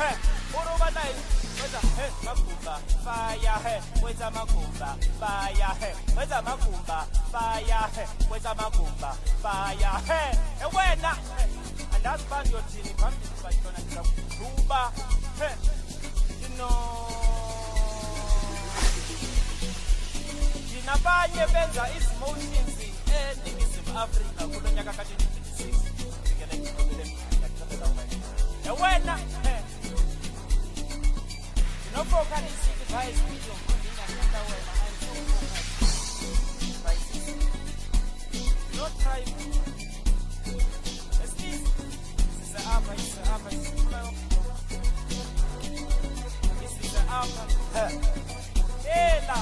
Hey, Uruba night. Hey, Magumba fire. Hey, where's a Magumba fire? Hey, where's a Magumba fire? Hey, where's a Magumba fire? Hey, and when that? And that's band your team. I'm just like gonna get Uruba. Hey, you know. Nabanye benza isimountains eNingizimu Afrika kulo nyaka ka-2026 ngene ngibele ngiyaqhubeka manje wena focalistic guys video ngingakanda wena no try this is the upper this is the upper ela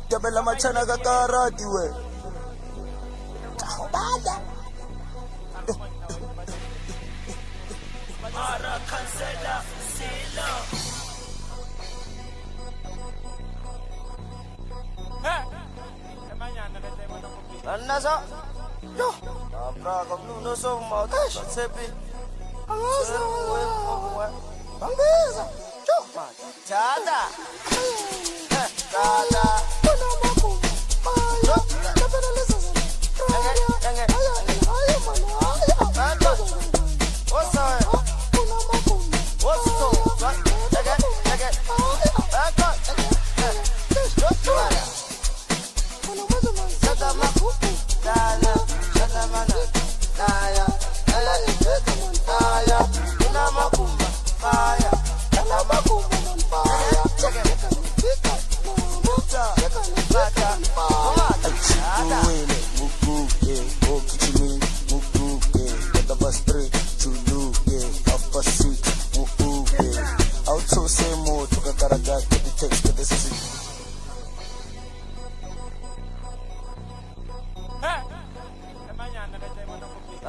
Tabela machana kakarati we. Mara cancela sila. Anasa. Yo. Abra kablu no so ma. Sepi. Angasa. Bangeza. Yo. Chada. Chada.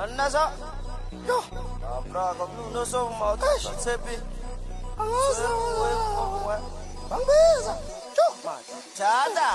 Anasa. Yo. Abra kablu no so ma. Sepi. Angasa. Bangeza. Yo. Chada.